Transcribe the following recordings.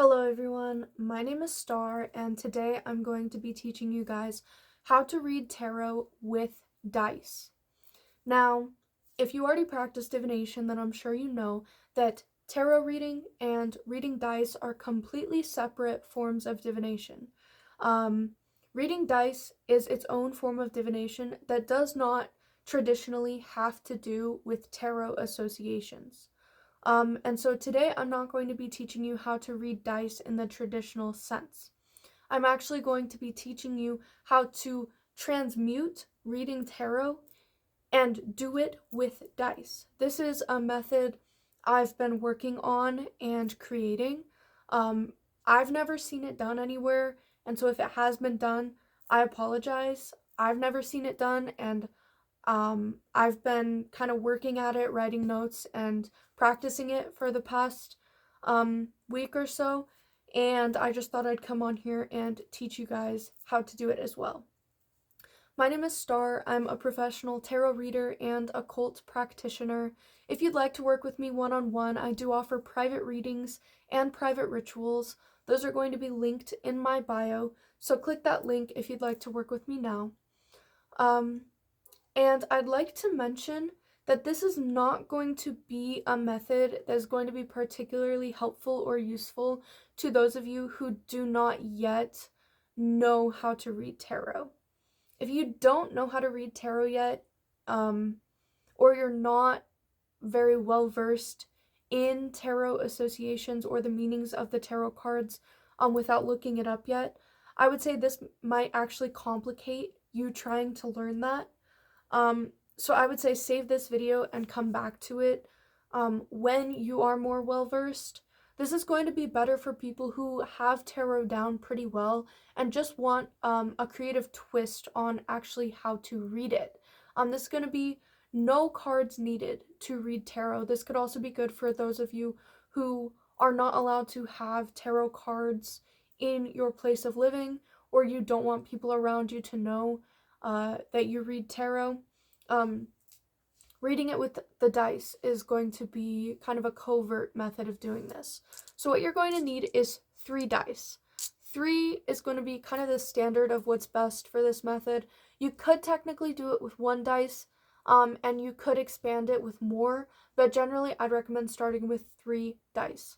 Hello everyone, my name is Star and today I'm going to be teaching you guys how to read tarot with dice. Now, if you already practice divination, then I'm sure you know that tarot reading and reading dice are completely separate forms of divination. Um, Reading dice is its own form of divination that does not traditionally have to do with tarot associations. And so today I'm not going to be teaching you how to read dice in the traditional sense. I'm actually going to be teaching you how to transmute reading tarot and do it with dice. This is a method I've been working on and creating. Um, I've never seen it done anywhere, and so if it has been done, I apologize. I've never seen it done, and I've been kind of working at it, writing notes and practicing it for the past week or so, and I just thought I'd come on here and teach you guys how to do it as well. My name is Star. I'm a professional tarot reader and occult practitioner. If you'd like to work with me one-on-one, I do offer private readings and private rituals. Those are going to be linked in my bio, so click that link if you'd like to work with me now. And I'd like to mention that this is not going to be a method that is going to be particularly helpful or useful to those of you who do not yet know how to read tarot. If you don't know how to read tarot yet, or you're not very well versed in tarot associations or the meanings of the tarot cards without looking it up yet, I would say this might actually complicate you trying to learn that. So I would say save this video and come back to it when you are more well versed. This is going to be better for people who have tarot down pretty well and just want a creative twist on actually how to read it. This is going to be no cards needed to read tarot. This could also be good for those of you who are not allowed to have tarot cards in your place of living, or you don't want people around you to know that you read tarot. Reading it with the dice is going to be kind of a covert method of doing this. So what you're going to need is 3 dice. 3 is going to be kind of the standard of what's best for this method. You could technically do it with 1 dice, and you could expand it with more, but generally I'd recommend starting with 3 dice.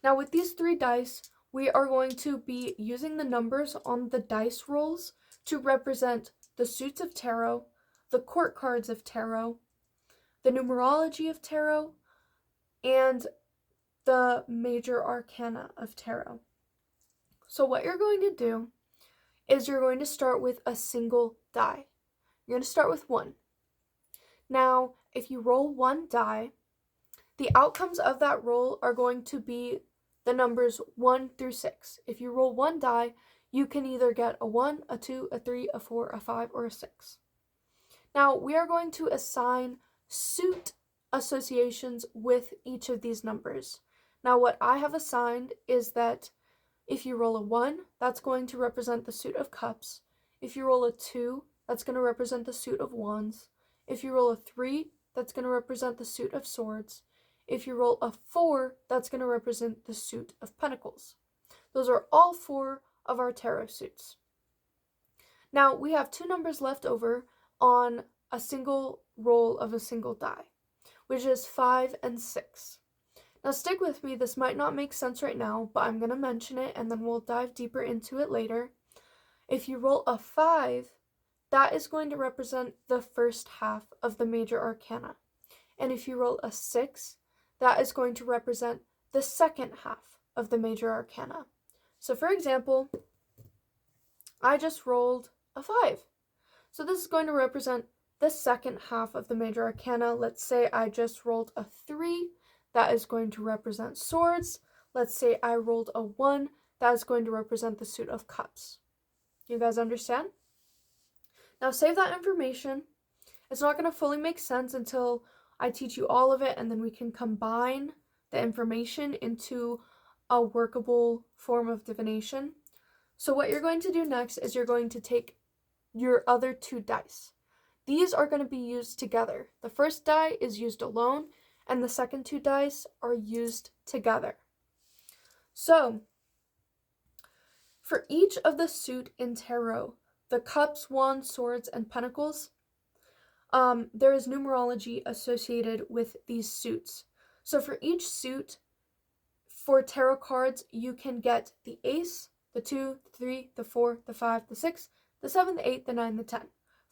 Now with these 3 dice, we are going to be using the numbers on the dice rolls to represent the suits of tarot, the court cards of tarot, the numerology of tarot, and the major arcana of tarot. So what you're going to do is you're going to start with a single die. You're going to start with 1. Now, if you roll 1 die, the outcomes of that roll are going to be the numbers 1 through 6. If you roll 1 die, you can either get a 1, a 2, a 3, a 4, a 5, or a 6. Now, we are going to assign suit associations with each of these numbers. Now, what I have assigned is that if you roll a 1, that's going to represent the suit of cups. If you roll a 2, that's going to represent the suit of wands. If you roll a 3, that's going to represent the suit of swords. If you roll a 4, that's going to represent the suit of pentacles. Those are all 4 of our tarot suits. Now, we have 2 numbers left over on a single roll of a single die, which is 5 and 6. Now stick with me, this might not make sense right now, but I'm going to mention it and then we'll dive deeper into it later. If you roll a 5, that is going to represent the first half of the major arcana. And if you roll a 6, that is going to represent the second half of the major arcana. So for example, I just rolled a 5. So this is going to represent the second half of the major arcana. Let's say I just rolled a 3. That is going to represent swords. Let's say I rolled a 1. That is going to represent the suit of cups. You guys understand? Now save that information. It's not going to fully make sense until I teach you all of it, and then we can combine the information into a workable form of divination. So what you're going to do next is you're going to take your other 2 dice. These are going to be used together. The first die is used alone, and the second 2 dice are used together. So, for each of the suit in tarot, the cups, wands, swords, and pentacles, there is numerology associated with these suits. So for each suit, for tarot cards, you can get the ace, the 2, the 3, the 4, the 5, the 6, the 7, the 8, the 9, the 10.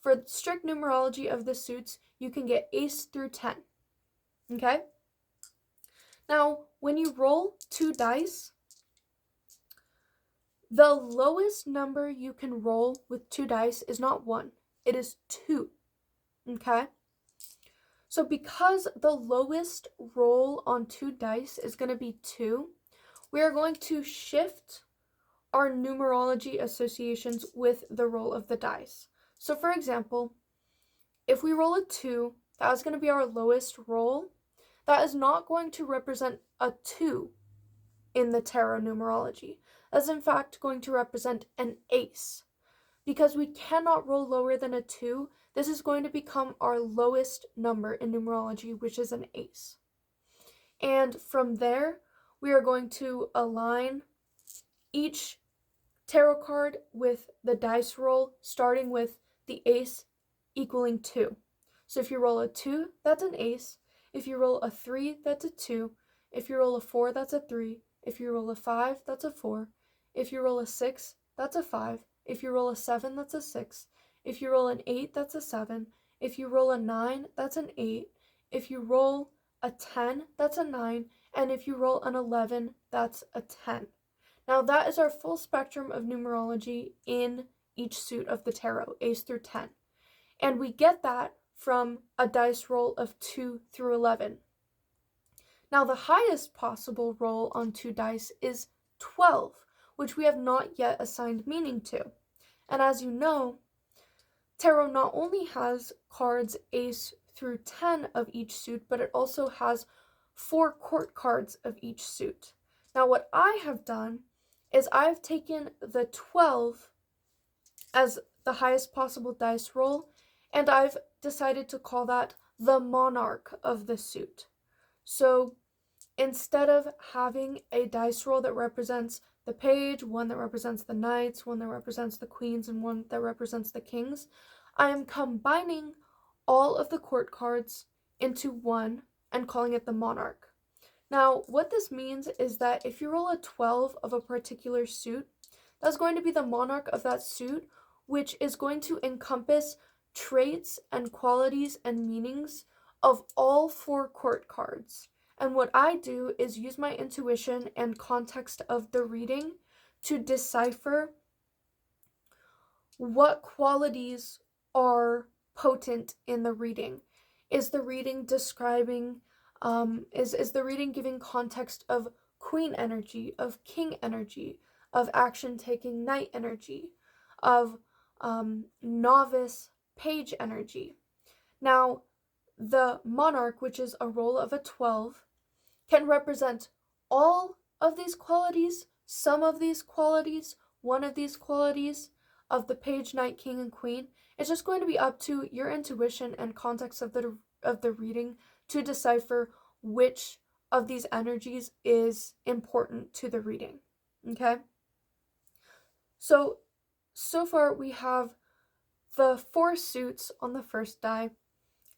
For strict numerology of the suits, you can get ace through 10. Okay? Now, when you roll 2 dice, the lowest number you can roll with 2 dice is not 1, it is 2. Okay? So because the lowest roll on 2 dice is going to be 2, we are going to shift our numerology associations with the roll of the dice. So for example, if we roll a 2, that is going to be our lowest roll. That is not going to represent a 2 in the tarot numerology. That's in fact going to represent an ace. Because we cannot roll lower than a 2, this is going to become our lowest number in numerology, which is an ace. And from there, we are going to align each tarot card with the dice roll, starting with the ace equaling 2. So if you roll a 2, that's an ace. If you roll a 3, that's a 2. If you roll a 4, that's a 3. If you roll a 5, that's a 4. If you roll a 6, that's a 5. If you roll a 7, that's a 6. If you roll an 8, that's a 7. If you roll a 9, that's an 8. If you roll a 10, that's a 9. And if you roll an 11, that's a 10. Now that is our full spectrum of numerology in each suit of the tarot, ace through 10. And we get that from a dice roll of 2 through 11. Now the highest possible roll on 2 dice is 12, which we have not yet assigned meaning to. And as you know, tarot not only has cards ace through 10 of each suit, but it also has 4 court cards of each suit. Now what I have done is I've taken the 12 as the highest possible dice roll, and I've decided to call that the monarch of the suit. So instead of having a dice roll that represents the page, one that represents the knights, one that represents the queens, and one that represents the kings, I am combining all of the court cards into one and calling it the monarch. Now, what this means is that if you roll a 12 of a particular suit, that's going to be the monarch of that suit, which is going to encompass traits and qualities and meanings of all 4 court cards. And what I do is use my intuition and context of the reading to decipher what qualities are potent in the reading. Is the reading describing, is the reading giving context of queen energy, of king energy, of action-taking knight energy, of novice page energy? Now, the monarch, which is a roll of a 12, can represent all of these qualities, some of these qualities, one of these qualities of the page, knight, king, and queen. It's just going to be up to your intuition and context of the reading to decipher which of these energies is important to the reading. Okay? So far we have the 4 suits on the first die,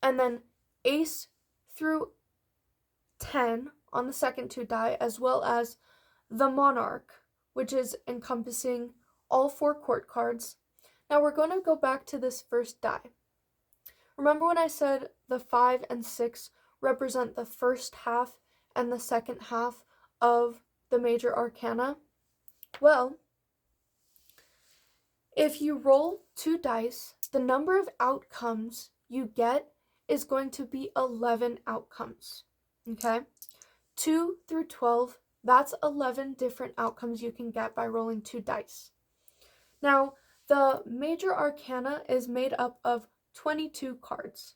and then ace through 10 on the second 2 die, as well as the monarch, which is encompassing all 4 court cards. Now we're going to go back to this first die. Remember when I said the 5 and 6 represent the first half and the second half of the major arcana? Well, if you roll 2 dice, the number of outcomes you get is going to be 11 outcomes. Okay? 2 through 12, that's 11 different outcomes you can get by rolling 2 dice. Now, the major arcana is made up of 22 cards.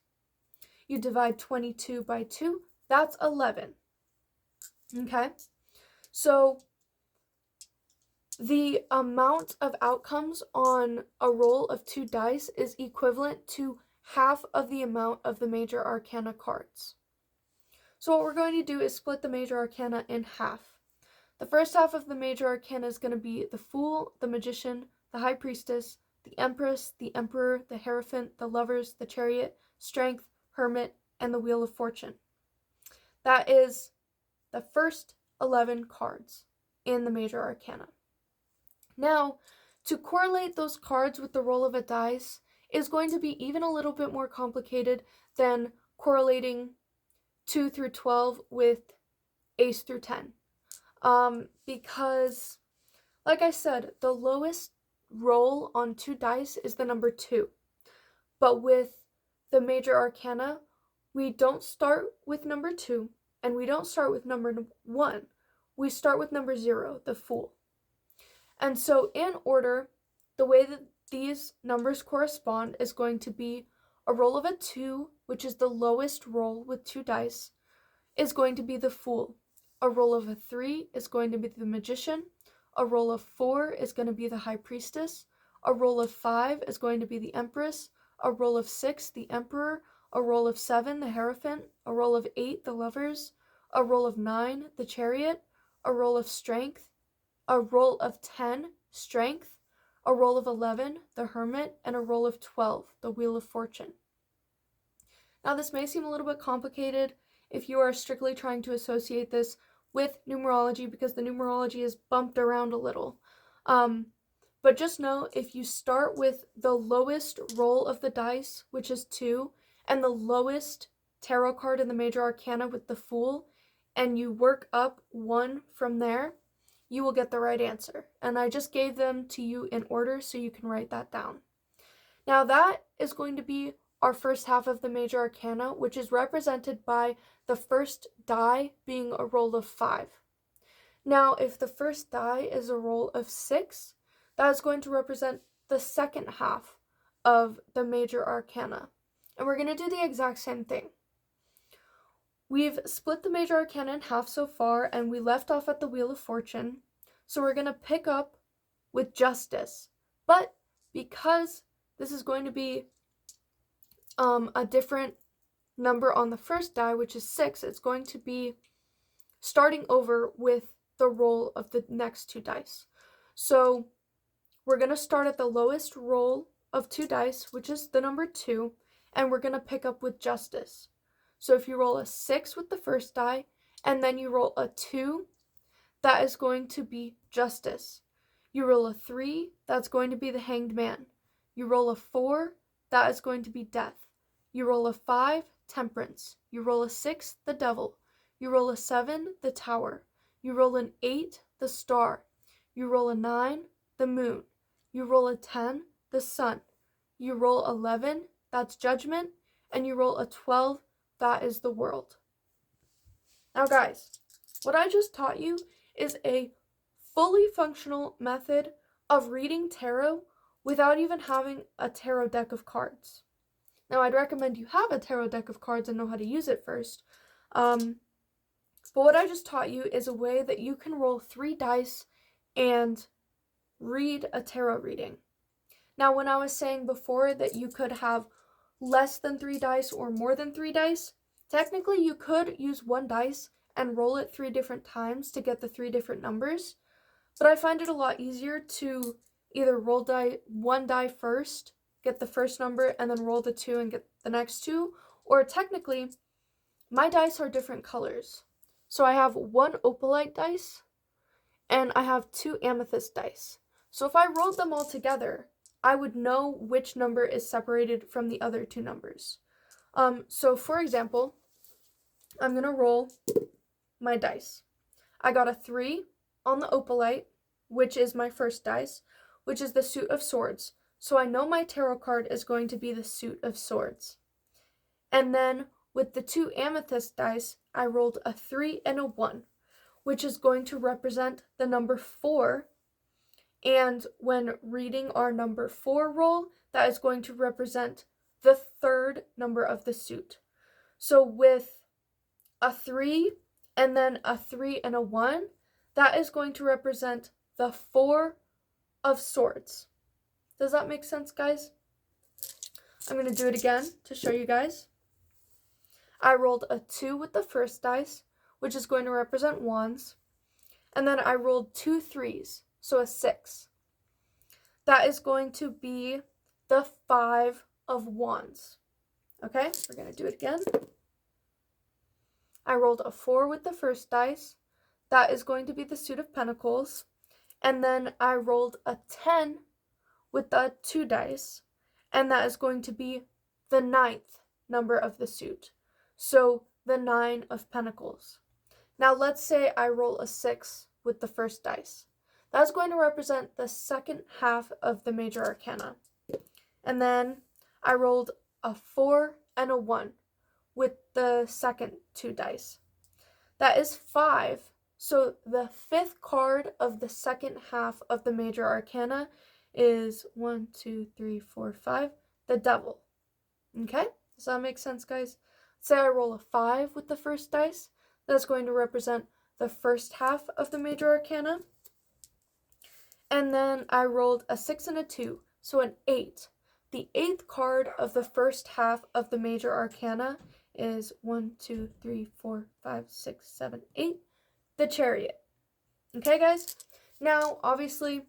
You divide 22 by 2, that's 11. Okay? So the amount of outcomes on a roll of 2 dice is equivalent to half of the amount of the major arcana cards. So what we're going to do is split the major arcana in half. The first half of the major arcana is going to be the Fool, the Magician, the High Priestess, the Empress, the Emperor, the Hierophant, the Lovers, the Chariot, Strength, Hermit, and the Wheel of Fortune. That is the first 11 cards in the major arcana. Now, to correlate those cards with the roll of a dice is going to be even a little bit more complicated than correlating 2 through 12 with ace through 10. Because, like I said, the lowest roll on 2 dice is the number 2. But with the major arcana, we don't start with number 2, and we don't start with number 1. We start with number 0, the Fool. And so in order, the way that these numbers correspond is going to be a roll of a 2, which is the lowest roll with 2 dice, is going to be the Fool. A roll of a 3 is going to be the Magician. A roll of 4 is going to be the High Priestess. A roll of 5 is going to be the Empress. A roll of 6, the Emperor. A roll of 7, the Hierophant. A roll of 8, the Lovers. A roll of 9, the Chariot. A roll of Strength. A roll of 10, Strength. A roll of 11, the Hermit. And a roll of 12, the Wheel of Fortune. Now this may seem a little bit complicated if you are strictly trying to associate this with numerology, because the numerology is bumped around a little. But just know, if you start with the lowest roll of the dice, which is 2, and the lowest tarot card in the major arcana with the Fool, and you work up 1 from there, you will get the right answer. And I just gave them to you in order so you can write that down. Now that is going to be our first half of the major arcana, which is represented by the first die being a roll of 5. Now, if the first die is a roll of 6, that is going to represent the second half of the major arcana. And we're going to do the exact same thing. We've split the major arcana in half so far, and we left off at the Wheel of Fortune. So we're going to pick up with Justice. But because this is going to be a different number on the first die, which is 6, it's going to be starting over with the roll of the next 2 dice. So we're going to start at the lowest roll of 2 dice, which is the number 2, and we're going to pick up with Justice. So if you roll a 6 with the first die, and then you roll a 2, that is going to be Justice. You roll a 3, that's going to be the Hanged Man. You roll a 4, that is going to be Death. You roll a 5, Temperance. You roll a 6, the Devil. You roll a 7, the Tower. You roll an 8, the Star. You roll a 9, the Moon. You roll a 10, the Sun. You roll 11, that's Judgment. And you roll a 12, that is the World. Now guys, what I just taught you is a fully functional method of reading tarot without even having a tarot deck of cards. Now, I'd recommend you have a tarot deck of cards and know how to use it first. But what I just taught you is a way that you can roll 3 dice and read a tarot reading. Now, when I was saying before that you could have less than 3 dice or more than 3 dice, technically you could use 1 dice and roll it 3 different times to get the 3 different numbers. But I find it a lot easier to either roll 1 die first, get the first number, and then roll the 2 and get the next 2. Or technically, my dice are different colors. So I have 1 opalite dice, and I have 2 amethyst dice. So if I rolled them all together, I would know which number is separated from the other 2 numbers. So for example, I'm going to roll my dice. I got a 3 on the opalite, which is my first dice, which is the Suit of Swords. So I know my tarot card is going to be the Suit of Swords. And then with the 2 amethyst dice, I rolled a 3 and a 1, which is going to represent the number 4. And when reading our number 4 roll, that is going to represent the 3rd number of the suit. So with a 3 and then a 3 and a 1, that is going to represent the 4 of Swords. Does that make sense, guys? I'm going to do it again to show you guys. I rolled a 2 with the first dice, which is going to represent Wands. and then I rolled 2 3s, so a 6. That is going to be the 5 of wands. Okay, we're going to do it again. I rolled a 4 with the first dice. That is going to be the suit of pentacles. And then I rolled a 10 with the 2 dice. And that is going to be the 9th number of the suit. So the 9 of pentacles. Now let's say I roll a 6 with the first dice. That's going to represent the second half of the major arcana. And then I rolled a 4 and a 1 with the second 2 dice. That is 5. So the 5th card of the second half of the major arcana is 1, 2, 3, 4, 5, the devil. Okay? Does that make sense, guys? Say I roll a 5 with the first dice. That's going to represent the first half of the major arcana. And then I rolled a 6 and a 2, so an 8. The 8th card of the first half of the major arcana is 1, 2, 3, 4, 5, 6, 7, 8, the Chariot. Okay, guys? Now, obviously,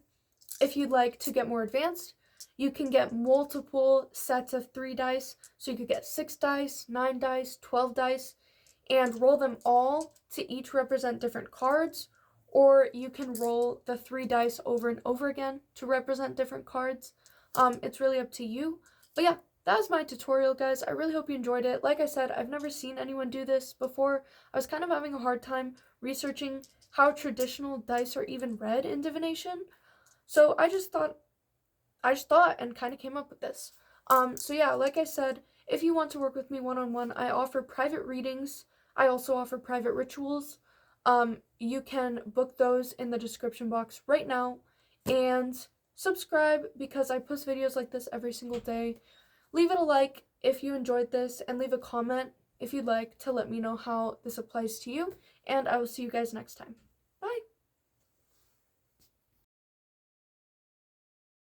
if you'd like to get more advanced, you can get multiple sets of 3 dice. So you could get 6 dice, 9 dice, 12 dice, and roll them all to each represent different cards. Or you can roll the 3 dice over and over again to represent different cards. It's really up to you. But yeah, that was my tutorial, guys. I really hope you enjoyed it. Like I said, I've never seen anyone do this before. I was kind of having a hard time researching how traditional dice are even read in divination. So I just thought and kind of came up with this. So yeah, like I said, if you want to work with me one-on-one, I offer private readings. I also offer private rituals. You can book those in the description box right now, and subscribe because I post videos like this every single day. Leave it a like if you enjoyed this, and leave a comment if you'd like to let me know how this applies to you, and I will see you guys next time.